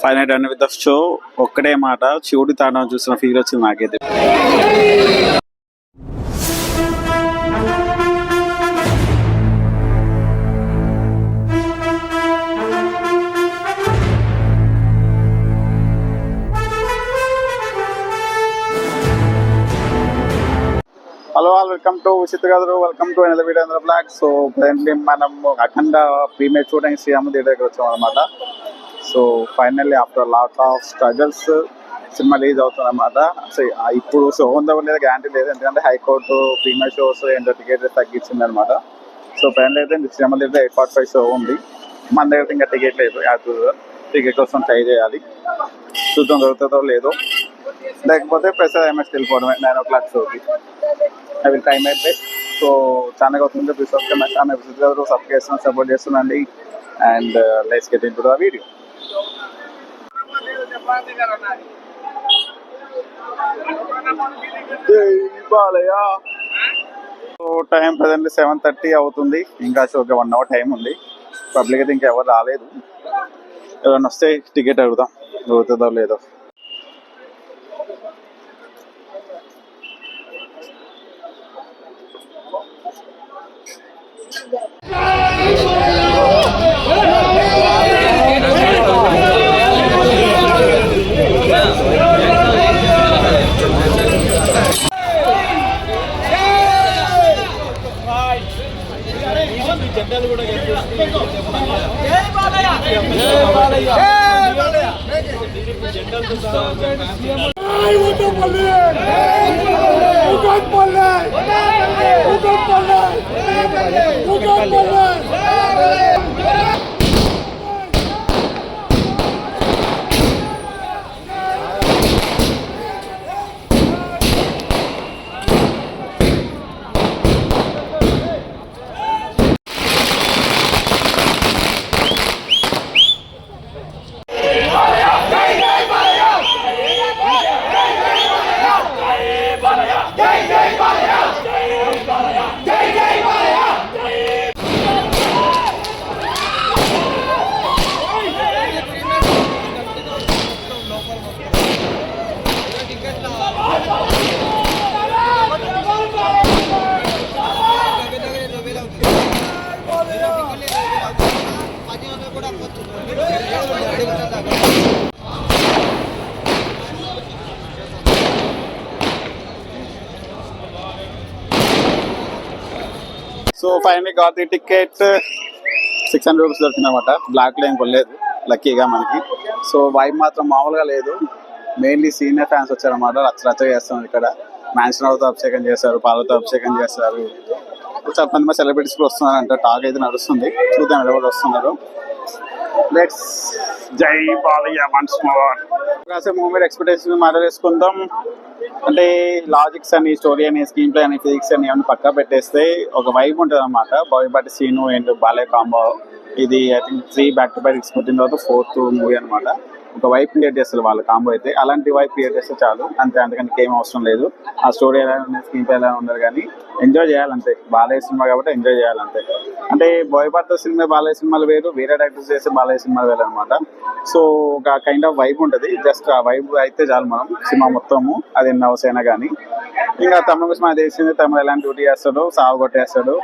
Final done with the show. ఒక్కడే మాట, శివుడి తాండవం చూసిన ఫీల్ వచ్చింది నాకైతే. హలో ఆల్, వెల్కమ్ టు విచిత్ర గారు, welcome to another video another blog. So presently మనం అఖండ ప్రీమియర్ చూడడానికి శ్రీరామ థియేటర్ దగ్గర వచ్చాం అనమాట. So finally after lot of struggles cinema release అవుతుంది అనమాట. సో ఇప్పుడు షో ఉందో లేదా గ్యారంటీ లేదు, ఎందుకంటే హైకోర్టు ప్రీమియర్ షోస్ ఏంటో టికెట్ తగ్గించింది అనమాట. సో ఫైనల్ అయితే శ్రీరామ థియేటర్ 8:45 షో ఉంది. మన దగ్గర ఇంకా టికెట్ లేదు, టికెట్ కోసం ట్రై చేయాలి. చూద్దాం దొరుకుతుందో లేదో, లేకపోతే ప్రసాద్ ఎంఎస్ వెళ్ళిపోవడమే 9 o'clock షోకి. ఐ విల్ టైమ్ అయితే. సో ఛానల్ అవుతుంది విజిట్ సబ్స్క్రైబ్ సపోర్ట్ చేస్తుందండి. And let's get into the video. So time presently 7:30 అవుతుంది. ఇంకా షోకి 1 hour టైం ఉంది. పబ్లిక్ అయితే ఇంకా ఎవరు రాలేదు. ఎవరైనా వస్తే టికెట్ అడుగుదాం, దొరుకుతుందో లేదో. So finally got the ticket. 600 rupees దొరికిందన్నమాట. బ్లాక్లో ఏం కొనలేదు లక్కీగా మనకి. సో వైబ్ మాత్రం మామూలుగా లేదు. మెయిన్లీ సీనియర్ ఫ్యాన్స్ వచ్చారన్నమాట. రచ్చ చేస్తాం ఇక్కడ. మ్యాన్షన్ అభిషేకం చేశారు, పాలతో అభిషేకం చేస్తారు. చాలా కొంతమంది సెలబ్రిటీస్ కూడా వస్తున్నారంట. టాక్ అయితే నడుస్తుంది, చూద్దాం ఎవరు వస్తున్నారు. లెట్స్ జై బాలయ్య వన్స్ మోర్. కాసేపు మూవీ ఎక్స్పెక్టేషన్ మాట్లాడేసుకుందాం. అంటే లాజిక్స్ అని, స్టోరీ అని, స్క్రీన్ ప్లే అని, ఫిజిక్స్ అని ఏమైనా పక్కా పెట్టేస్తే ఒక వైబ్ ఉంటుంది అనమాట. Boyapati Seenu and Balayya combo. ఇది I think 3 back to back పుట్టిన తర్వాత 4th మూవీ అనమాట. ఒక వైబ్ క్రియేట్ చేస్తారు వాళ్ళ కాంబో అయితే. అలాంటి వైబ్ క్రియేట్ చేస్తే చాలు, అంతే. అంతకంటే ఏం అవసరం లేదు. ఆ స్టోరీ ఎలా ఉంది, స్క్రీన్ ప్లే ఎలా ఉండదు, కానీ ఎంజాయ్ చేయాలంతే. బాలయ్య సినిమా కాబట్టి ఎంజాయ్ చేయాలంతే. అంటే బోయపాటితో సినిమా బాలయ్య సినిమాలు వేరు, వేరే డైరెక్టర్స్ చేస్తే బాలయ్య సినిమాలు వేరు అనమాట. సో ఒక కైండ్ ఆఫ్ వైబ్ ఉంటుంది. జస్ట్ ఆ వైబ్ అయితే చాలు మనం సినిమా మొత్తము, అది ఎన్ని అవర్స్ అయినా కానీ. ఇంకా తమిళ గురించి మనకు తెలిసింది, తమిళ ఎలాంటి డ్యూటీ చేస్తాడు, సాగు కొట్టేస్తాడు.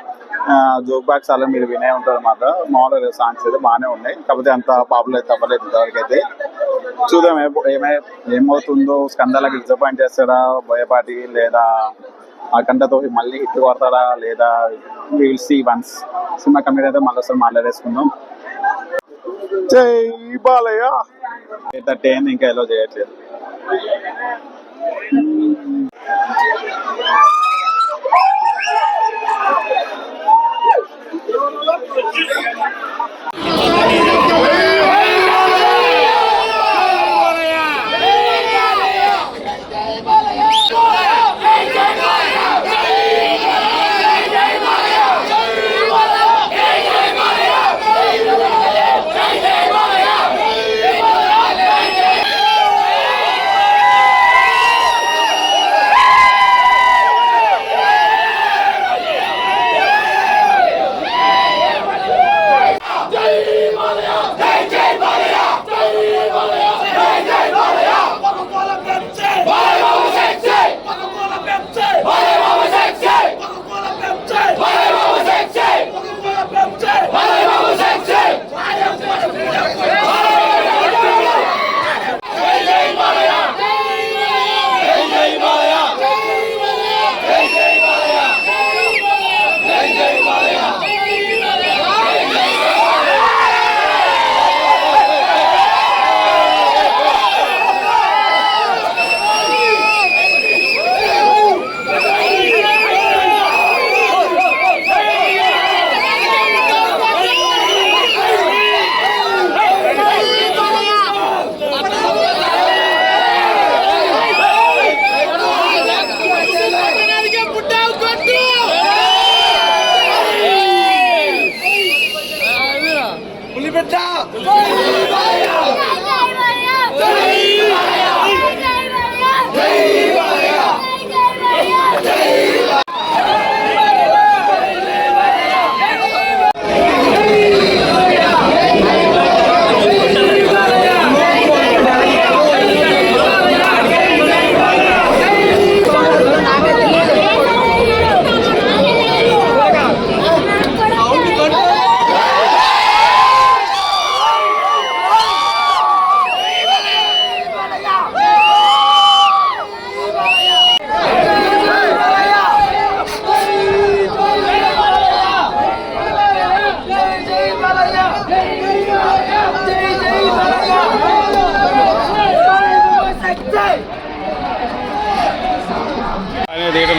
జోక్ బాక్స్ అలా మీరు వినే ఉంటారు అనమాట. మామూలుగా సాంగ్స్ అయితే బాగానే ఉన్నాయి, కాకపోతే అంత పాపులర్ అయితే అవ్వలేదు ఇంతవరకు అయితే. చూద్దాం ఏమవుతుందో. స్కందాలకి డిసప్పాయింట్ చేస్తాడా బోయపాటి, లేదా అఖండతో మళ్ళీ హిట్ కొడతాడా, లేదా will see once. Cinema complete అయితే మళ్ళీ ఒకసారి మాట్లాడేసుకుందాం. జై బాలయ్య. 8:30 అయింది, ఇంకా ఎలా చేయట్లేదు.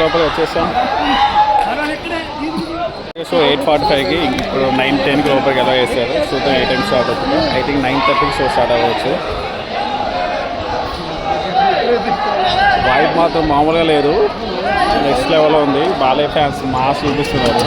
లోపల వచ్చేసాం. సో 8:45కి ఇప్పుడు 9:10కి లోపలికి ఎలా వేస్తారు. చూద్దాం ఏ టైం స్టార్ట్ అవుతుంది. ఐ థింక్ 9:30కి షో స్టార్ట్ అవ్వచ్చు. వైబ్ మాత్రం మామూలుగా లేదు, నెక్స్ట్ లెవెల్లో ఉంది. బాలయ్య ఫ్యాన్స్ మాస్ చూపిస్తున్నారు.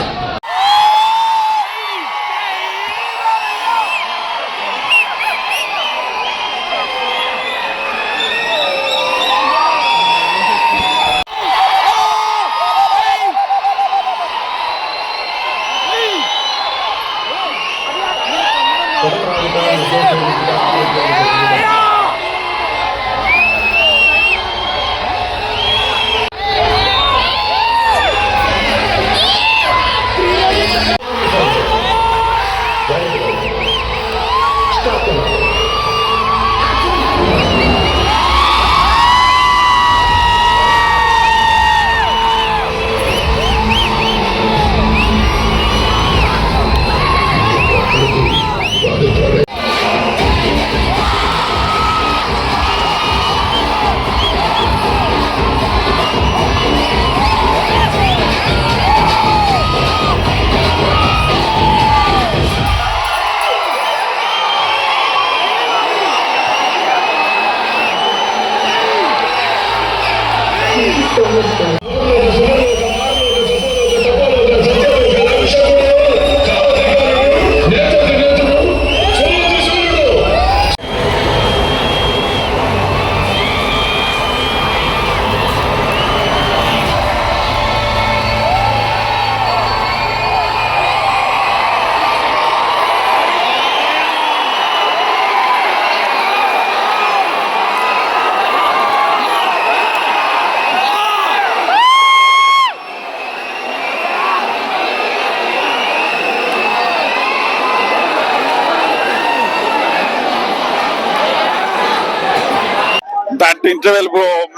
దట్ ఇంటర్వెల్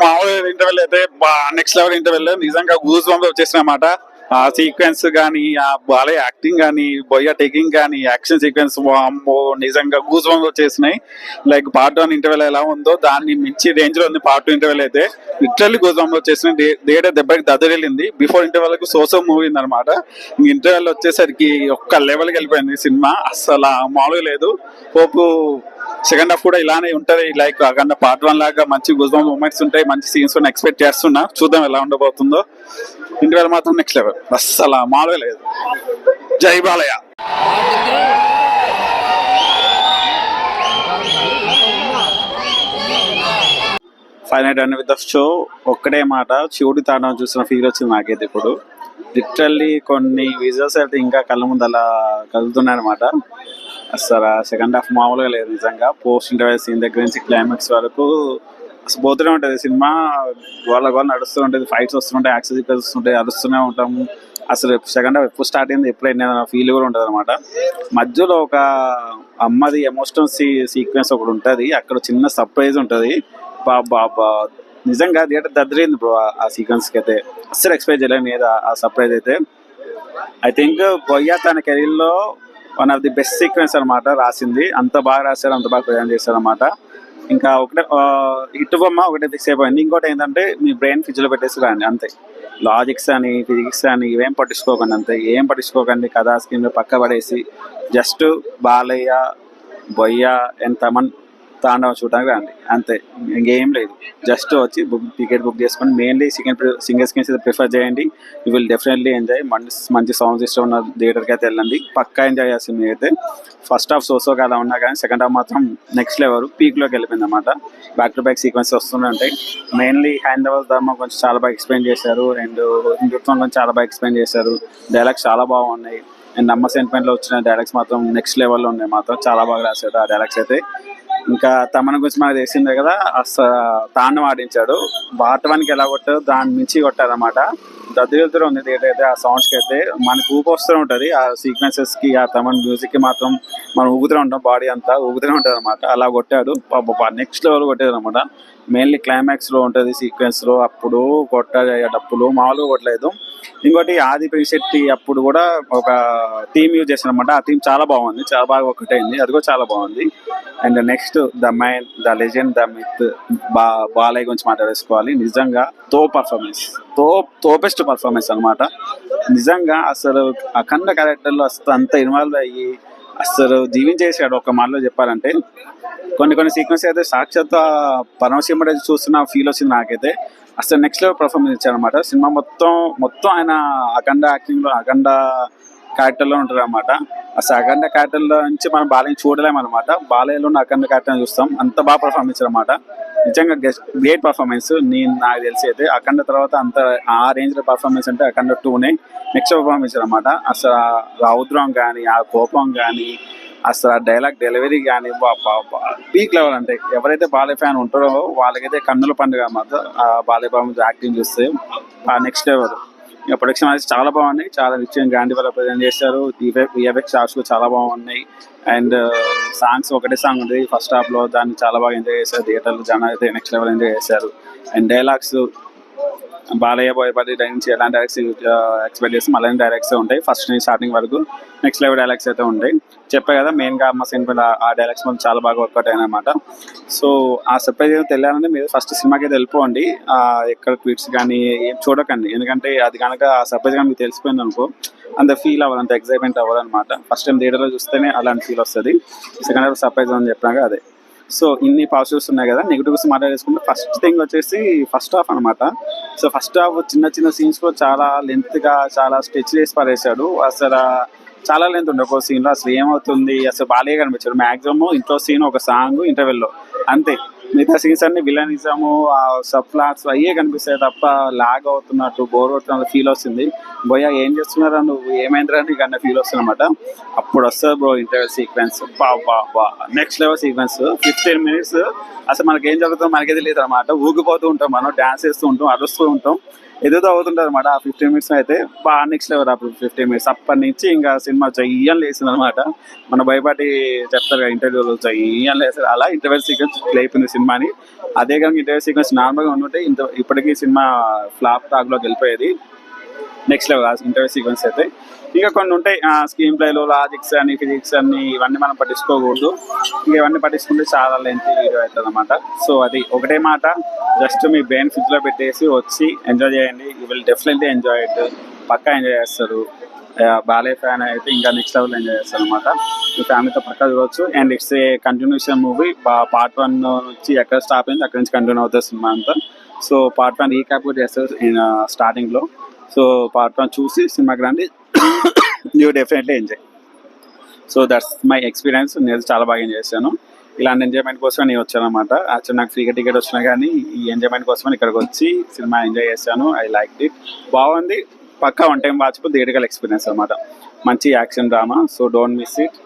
మామూలు ఇంటర్వెల్ అయితే నెక్స్ట్ లెవెల్ ఇంటర్వెల్ నిజంగా గూస్ బంప్స్ వచ్చేసిన అన్నమాట. ఆ సీక్వెన్స్ కానీ, ఆ బాలయ్య యాక్టింగ్ కానీ, బొయ్య టేకింగ్ కానీ, యాక్షన్ సీక్వెన్స్ నిజంగా గూస్ బంప్స్ వచ్చేసినాయి. లైక్ పార్ట్ 1 ఇంటర్వెల్ ఎలా ఉందో దాన్ని మించి రేంజ్ లో ఉంది పార్ట్ 2 ఇంటర్వెల్ అయితే. లిటరల్లీ గూస్ బంప్స్ వచ్చేసినాయి. థియేటర్ దెబ్బకి దద్దరిల్లింది. బిఫోర్ ఇంటర్వెల్ కు సోసో మూవీ అనమాట. ఇంటర్వెల్ వచ్చేసరికి ఒక్క లెవెల్కి వెళ్ళిపోయింది సినిమా. అసలు మామూలుగా లేదు. హోప్ సెకండ్ హాఫ్ కూడా ఇలానే ఉంటది. లైక్ అక్కడ పార్ట్ 1 లాగా మంచి గుజ్ బంప్ మూమెంట్స్ ఉంటాయి, మంచి సీన్స్ ఎక్స్పెక్ట్ చేస్తున్నా. చూద్దాం ఎలా ఉండబోతుందో. ఇంటర్వెల్ మాత్రం నెక్స్ట్ లెవెల్, అస్సలు మామూలుగా లేదు. జై Balayya. Final done with the show. ఒక్కటే మాట, శివుడి తాండవం చూసిన ఫీల్ వచ్చింది నాకైతే ఇప్పుడు. లిటరల్లీ కొన్ని విజువల్స్ అయితే ఇంకా కళ్ళ ముందు అలా కలుగుతున్నాయి అనమాట. అసలు సెకండ్ హాఫ్ మామూలుగా లేదు నిజంగా. పోస్ట్ ఇంటర్వెల్ సీన్ దగ్గర నుంచి క్లైమాక్స్ వరకు అసలు పోతూనే ఉంటుంది సినిమా. వాళ్ళ నడుస్తూ ఉంటుంది, ఫైట్స్ వస్తుంటాయి, యాక్షన్ సీక్వెన్స్ వస్తుంటాయి, అరుస్తూనే ఉంటాము. అసలు సెకండ్ హాఫ్ ఎప్పుడు స్టార్ట్ అయింది, ఎప్పుడు ఎండ్ అయింది ఫీల్ కూడా ఉంటుంది అనమాట. మధ్యలో ఒక అమ్మది ఎమోషనల్ సీక్వెన్స్ ఒకటి ఉంటుంది, అక్కడ చిన్న సర్ప్రైజ్ ఉంటుంది. బాబా నిజంగా థియేటర్ దద్దరింది బ్రో ఆ సీక్వెన్స్కి అయితే. అస్సలు ఎక్స్పెక్ట్ చేయలేదు మీద ఆ సర్ప్రైజ్ అయితే. ఐ థింక్ బొయ్య తన కెరీర్లో one of the best sequence అనమాట రాసింది. అంత బాగా రాశారు, అంత బాగా ప్రజెంట్ చేశారు అనమాట. ఇంకా ఒకటే హిట్ బొమ్మ ఒకటే ఫిక్స్ అయిపోయింది. ఇంకోటి ఏంటంటే మీ బ్రెయిన్ ఫ్రిడ్జ్లో పెట్టేసి రాండి అంతే. లాజిక్స్ అని, ఫిజిక్స్ అని ఇవేం పట్టించుకోకండి అంతే. ఏం పట్టించుకోకండి, కథా స్క్రీన్ పక్క పడేసి జస్ట్ బాలయ్య, బొయ్య అండ్ తమన్ తాండవం చూడడానికి రండి అంతే. ఇంకేం లేదు. జస్ట్ వచ్చి టికెట్ బుక్ చేసుకొని మెయిన్లీ సింగిల్ స్క్రీన్స్ అయితే ప్రిఫర్ చేయండి. You will definitely enjoy. మంచి సౌండ్ సిస్టమ్ ఉన్న థియేటర్కి అయితే వెళ్ళండి, పక్కా ఎంజాయ్ చేస్తుంది. అయితే ఫస్ట్ హాఫ్ సోసోగా అలా ఉన్నా కానీ సెకండ్ హాఫ్ మాత్రం నెక్స్ట్ లెవెల్ పీక్లోకి వెళ్ళిపోయింది అనమాట. బ్యాక్ టు బ్యాక్ సీక్వెన్స్ వస్తూనే ఉంటాయి. మెయిన్లీ హైందవ ధర్మం కొంచెం చాలా బాగా ఎక్స్ప్లెయిన్ చేశారు, అండ్ హిందుత్వం కొంచెం చాలా బాగా ఎక్స్ప్లెయిన్ చేశారు. డైలాగ్స్ చాలా బాగున్నాయి, అండ్ అమ్మ సెంటిమెంట్లో వచ్చిన డైలాగ్స్ మాత్రం నెక్స్ట్ లెవెల్లో ఉన్నాయి. మాత్రం చాలా బాగా రాశాడు ఆ డైలాగ్స్ అయితే. ఇంకా తమన్ గురించి మనకు తెలిసిందే కదా, అసలు తాండం ఆడించాడు. పార్ట్ 1కి ఎలా కొట్టారు దాన్ని మించి కొట్టారనమాట. దద్దరిల్లుతూనే ఉంది థియేటర్ అయితే. ఆ సౌండ్స్కి అయితే మనకు ఊపి వస్తూనే ఉంటుంది. ఆ సీక్వెన్సెస్కి, ఆ తమన్ మ్యూజిక్కి మాత్రం మనం ఊగుతూనే ఉంటాం, బాడీ అంతా ఊగుతూనే ఉంటుంది అనమాట. అలా కొట్టాడు. నెక్స్ట్ లెవెల్ కొట్టాడు అనమాట. మెయిన్లీ క్లైమాక్స్లో ఉంటుంది సీక్వెన్స్లో, అప్పుడు డప్పులు మామూలుగా కొట్టలేదు. ఇంకోటి ఆది పినిశెట్టి అప్పుడు కూడా ఒక థీమ్ యూజ్ చేశారు అనమాట. ఆ థీమ్ చాలా బాగుంది, చాలా బాగా ఒకటైంది, అది కూడా చాలా బాగుంది. And next the man, the legend, the myth Balayya గురించి మాట్లాడేసుకోవాలి. నిజంగా తోపెస్ట్ పర్ఫార్మెన్స్ అనమాట. నిజంగా అసలు అఖండ క్యారెక్టర్లో అసలు అంత ఇన్వాల్వ్ అయ్యి అసలు జీవించేసాడు. ఒక మాటలో చెప్పాలంటే కొన్ని సీక్వెన్స్ అయితే సాక్షాత్ పరమశివుడు చూస్తున్న ఫీల్ వచ్చింది నాకైతే. అసలు నెక్స్ట్ లెవెల్ పర్ఫార్మెన్స్ ఇచ్చారనమాట. సినిమా మొత్తం ఆయన అఖండ యాక్టింగ్ లో, అఖండ క్యారెక్టర్ లో ఉంటారు అనమాట. అసలు అఖండ క్యారెక్టర్ లో నుంచి మనం బాలయ్య చూడలేము అనమాట. బాలయ్యలో ఉన్న అఖండ క్యారెక్టర్ చూస్తాం. అంత బాగా పర్ఫార్మెన్స్ అనమాట. నిజంగా గ్రేట్ పర్ఫార్మెన్స్. నాకు తెలిసి అయితే అఖండ తర్వాత అంత ఆ రేంజ్ లో పర్ఫార్మెన్స్ అంటే అఖండ 2నే నెక్స్ట్ పర్ఫార్మెన్స్ అనమాట. అసలు ఆ రౌద్రం కానీ, ఆ కోపం కానీ, అసలు ఆ డైలాగ్ డెలివరీ కానీ పీక్ లెవెల్. అంటే ఎవరైతే బాలయ్య ఫ్యాన్ ఉంటారో వాళ్ళకైతే కన్నుల పండుగ మాత్రం ఆ బాలయ్య బాబు యాక్టింగ్ చూస్తే ఆ నెక్స్ట్ లెవెల్. ఇక ప్రొడక్షన్ అనేది చాలా బాగున్నాయి, చాలా రిచ్ అండ్ గ్రాండ్ వల్ల ప్రజెంట్ చేశారు. విఎఫ్ఎక్స్ షాట్స్ కూడా చాలా బాగున్నాయి. అండ్ సాంగ్స్ ఒకటే సాంగ్ ఉంది ఫస్ట్ హాఫ్ లో, దాన్ని చాలా బాగా ఎంజాయ్ చేశారు థియేటర్లో జనం అయితే. నెక్స్ట్ లెవెల్ ఎంజాయ్ చేశారు. అండ్ డైలాగ్స్ బాలయ్య బోయపల్లి నుంచి ఎలాంటి డైరెక్ట్స్ ఎక్స్పెక్ట్ చేస్తే అలాంటి డైరెక్ట్స్ ఉంటాయి. ఫస్ట్ నుంచి స్టార్టింగ్ వరకు నెక్స్ట్ లెవెల్ డైలాగ్స్ అయితే ఉంటాయి. చెప్పే కదా మెయిన్గా అమ్మ సినిమా ఆ డైలాగ్స్ మనకు చాలా బాగా వర్కౌట్ అయినమాట. సో ఆ సర్ప్రైజ్ ఏదో తెలియాలంటే మీరు ఫస్ట్ సినిమాకి అయితే వెళ్ళిపోండి. ఎక్కడ ట్వీట్స్ కానీ ఏం చూడకండి, ఎందుకంటే అది కనుక ఆ సర్ప్రైజ్ కానీ మీకు తెలిసిపోయింది అనుకో అంత ఫీల్ అవ్వాలి, అంత ఎక్సైట్మెంట్ అవ్వాలన్నమాట. ఫస్ట్ టైం థియేటర్లో చూస్తేనే అలాంటి ఫీల్ వస్తుంది. సెకండ్ హాఫ్ సర్ప్రైజ్ అని చెప్పినాక అదే. సో ఇన్ని పాజిటివ్స్ ఉన్నాయి కదా. నెగిటివ్స్ మాట్లాడేసుకుంటే ఫస్ట్ థింగ్ వచ్చేసి ఫస్ట్ హాఫ్ అనమాట. సో ఫస్ట్ హాఫ్ చిన్న సీన్స్ లో చాలా లెంత్ గా, చాలా స్ట్రెచ్ చేసి పడేశాడు. అసలు చాలా లెంత్ ఉండే ఒక సీన్ లో. అసలు ఏమవుతుంది అసలు బాగా కనిపించాడు. మాక్సిమం ఇంట్లో సీన్ ఒక సాంగ్ ఇంటర్వెల్ లో అంతే. మిగతా సీన్స్ అన్ని విలనిజము, ఆ సబ్ ప్లాట్స్ అయ్యే కనిపిస్తాయి తప్ప లాగ్ అవుతున్నట్టు, బోర్ కొడుతున్నట్టు ఫీల్ వస్తుంది. బోయా ఏం చేస్తున్నారా నువ్వు, ఏమైందిరా నీకు అన్న ఫీల్ వస్తుంది అనమాట. అప్పుడు వస్తుంది బ్రో ఇంటర్వెల్ సీక్వెన్స్. బా నెక్స్ట్ లెవెల్ సీక్వెన్స్. 15 minutes అసలు మనకి ఏం జరుగుతుందో మనకే తెలియదు అనమాట. ఊగిపోతూ ఉంటాం, మనం డాన్స్ చేస్తూ ఉంటాం, అరుస్తూ ఉంటాం, ఏదేదో అవుతుంటారు అనమాట. ఆ 15 minutes అయితే బాగా నెక్స్ట్ లెవెల్. అప్పుడు 15 minutes అప్పటి నుంచి ఇంకా సినిమా చెయ్యని లేసింది అనమాట. మన భయపడి చెప్తారు కదా ఇంటర్వ్యూలో, చెయ్యని లేసారు. అలా ఇంటర్వెల్ సీక్వెన్స్ అయిపోయింది సినిమాని. అదే కానీ ఇంటర్వెల్ సీక్వెన్స్ నార్మల్గా ఉంటుంటే ఇప్పటికీ సినిమా ఫ్లాప్ టాక్లోకి వెళ్ళిపోయేది. నెక్స్ట్ లెవెల్ ఇంటర్వెల్ సీక్వెన్స్ అయితే. ఇంకా కొన్ని ఉంటాయి స్క్రీన్ ప్లేలు, లాజిక్స్ అని, ఫిజిక్స్ అని, ఇవన్నీ మనం పట్టించుకోకూడదు. ఇంకా ఇవన్నీ పట్టించుకుంటే చాలా లెంత్ వీడియో అవుతుంది అనమాట. సో అది ఒకటే మాట, జస్ట్ మీ బ్రెయిన్ ఫ్రిడ్జ్ లో పెట్టేసి వచ్చి ఎంజాయ్ చేయండి. You will definitely enjoy it. పక్కా ఎంజాయ్ చేస్తారు. బాలయ్య ఫ్యాన్ అయితే ఇంకా నెక్స్ట్ లెవెల్ ఎంజాయ్ చేస్తారు అనమాట. మీ ఫ్యామిలీతో పక్కా చూడవచ్చు. And it's a continuation movie. Part 1 నుంచి ఎక్కడ స్టాప్ అయింది అక్కడ నుంచి కంటిన్యూ అవుతుంది సినిమా అంతా. సో పార్ట్ 1 రీక్యాప్ కూడా చేస్తారు స్టార్టింగ్ లో. సో పార్ట్ 1 చూసి సినిమాకి రండి, you definitely enjoy. So that's my experience. నేను చాలా బాగా ఎంజాయ్ చేశాను. ఇలాంటి ఎంజాయ్మెంట్ కోసం నేను వచ్చాను అనమాట. యాక్చువల్ నాకు ఫ్రీగా టికెట్ వచ్చినా కానీ ఈ ఎంజాయ్మెంట్ కోసం ఇక్కడికి వచ్చి సినిమా ఎంజాయ్ చేశాను. I like it. బాగుంది. పక్కా one time watchable theatrical experience అనమాట. మంచి action drama. So don't miss it.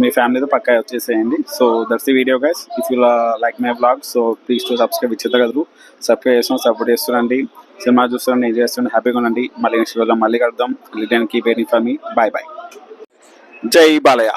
మీ ఫ్యామిలీతో పక్కా వచ్చేసేయండి. So that's the video guys. If you like my vlog so please to subscribe. విచిత్ర కదరు సబ్స్క్రైబ్ చేస్తున్నాం, సపోర్ట్ చేస్తుండండి. సినిమా చూస్తుండండి, ఎంజాయ్ చేస్తుండే, హ్యాపీగా ఉండండి. మళ్ళీ నెక్స్ట్ వీడియోలో మళ్ళీ కలుద్దాం. Return keep waiting for me. Bye bye. జై బాలయ్య.